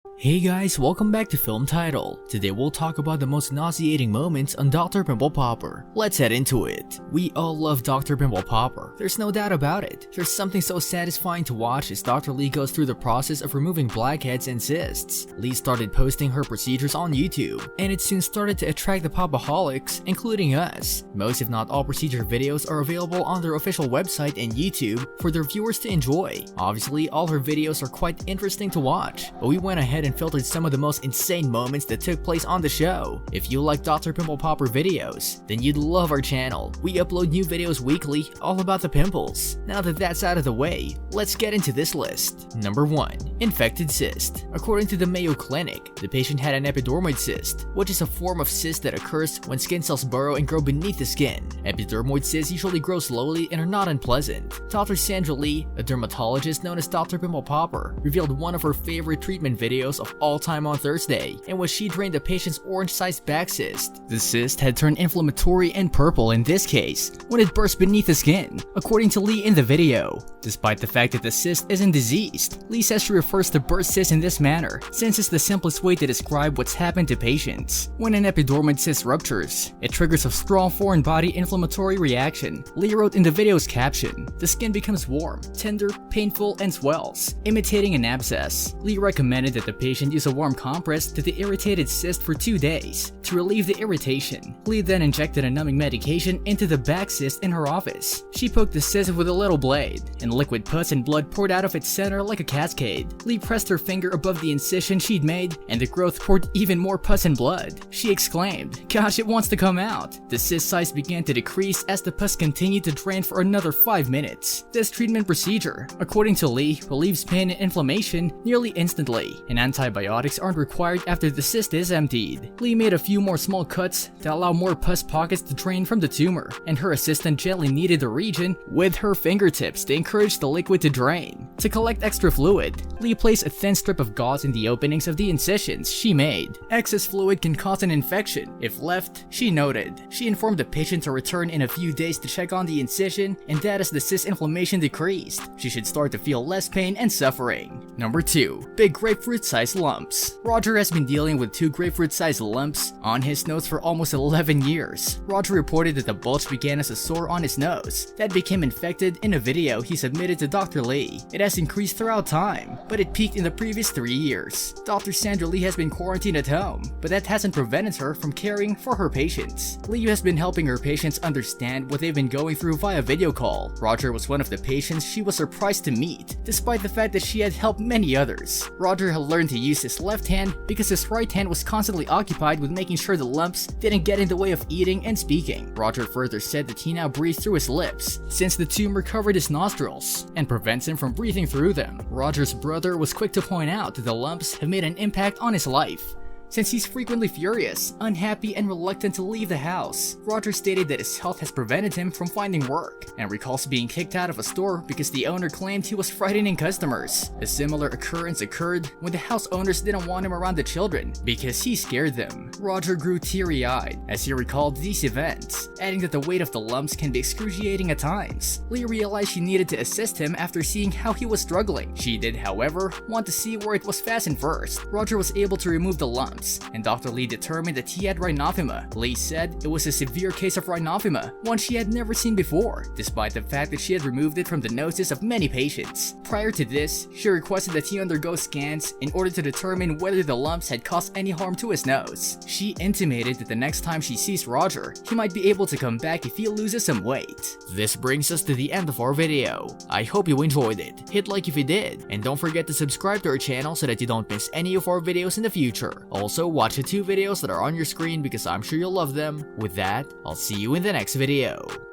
Hey guys, welcome back to Film Title. Today we'll talk about the most nauseating moments on Dr. Pimple Popper. Let's head into it. We all love Dr. Pimple Popper. There's no doubt about it. There's something so satisfying to watch as Dr. Lee goes through the process of removing blackheads and cysts. Lee started posting her procedures on YouTube, and it soon started to attract the popaholics, including us. Most if not all procedure videos are available on their official website and YouTube for their viewers to enjoy. Obviously, all her videos are quite interesting to watch, but we went ahead and filtered some of the most insane moments that took place on the show. If you like Dr. Pimple Popper videos, then you'd love our channel. We upload new videos weekly all about the pimples. Now that that's out of the way, let's get into this list. Number 1. Infected cyst. According to the Mayo Clinic, the patient had an epidermoid cyst, which is a form of cyst that occurs when skin cells burrow and grow beneath the skin. Epidermoid cysts usually grow slowly and are not unpleasant. Dr. Sandra Lee, a dermatologist known as Dr. Pimple Popper, revealed one of her favorite treatment videos of all time on Thursday, in which she drained the patient's orange-sized back cyst. The cyst had turned inflammatory and purple in this case when it burst beneath the skin, according to Lee in the video. Despite the fact that the cyst isn't diseased, Lee says she refers to burst cyst in this manner since it's the simplest way to describe what's happened to patients. When an epidermoid cyst ruptures, it triggers a strong foreign body inflammatory reaction. Lee wrote in the video's caption, "The skin becomes warm, tender, painful, and swells, imitating an abscess." Lee recommended that the patient use a warm compress to the irritated cyst for 2 days to relieve the irritation. Lee then injected a numbing medication into the back cyst in her office. She poked the cyst with a little blade, and liquid pus and blood poured out of its center like a cascade. Lee pressed her finger above the incision she'd made, and the growth poured even more pus and blood. She exclaimed, "Gosh, it wants to come out." The cyst size began to decrease as the pus continued to drain for another 5 minutes. This treatment procedure, according to Lee, relieves pain and inflammation nearly instantly, and antibiotics aren't required after the cyst is emptied. Lee made a few more small cuts to allow more pus pockets to drain from the tumor, and her assistant gently kneaded the region with her fingertips to encourage the liquid to drain. To collect extra fluid, Lee placed a thin strip of gauze in the openings of the incisions she made. Excess fluid can cause an infection if left, she noted. She informed the patient to return in a few days to check on the incision, and that as the cyst inflammation decreased, she should start to feel less pain and suffering. Number 2. Big grapefruit-sized lumps. Roger has been dealing with 2 grapefruit-sized lumps on his nose for almost 11 years. Roger reported that the bulge began as a sore on his nose that became infected in a video he submitted to Dr. Lee. It has increased throughout time, but it peaked in the previous 3 years. Dr. Sandra Lee has been quarantined at home, but that hasn't prevented her from caring for her patients. Lee has been helping her patients understand what they've been going through via video call. Roger was one of the patients she was surprised to meet, despite the fact that she had helped many others. Roger had learned to use his left hand because his right hand was constantly occupied with making sure the lumps didn't get in the way of eating and speaking. Roger further said that he now breathes through his lips since the tumor covered his nostrils and prevents him from breathing through them. Roger's brother was quick to point out that the lumps have made an impact on his life, since he's frequently furious, unhappy, and reluctant to leave the house. Roger stated that his health has prevented him from finding work, and recalls being kicked out of a store because the owner claimed he was frightening customers. A similar occurrence occurred when the house owners didn't want him around the children because he scared them. Roger grew teary-eyed as he recalled these events, adding that the weight of the lumps can be excruciating at times. Lee realized she needed to assist him after seeing how he was struggling. She did, however, want to see where it was fastened first. Roger was able to remove the lumps, and Dr. Lee determined that he had rhinophima. Lee said it was a severe case of rhinophima, one she had never seen before, despite the fact that she had removed it from the noses of many patients. Prior to this, she requested that he undergo scans in order to determine whether the lumps had caused any harm to his nose. She intimated that the next time she sees Roger, he might be able to come back if he loses some weight. This brings us to the end of our video. I hope you enjoyed it. Hit like if you did, and don't forget to subscribe to our channel so that you don't miss any of our videos in the future. Also, watch the 2 videos that are on your screen because I'm sure you'll love them. With that, I'll see you in the next video.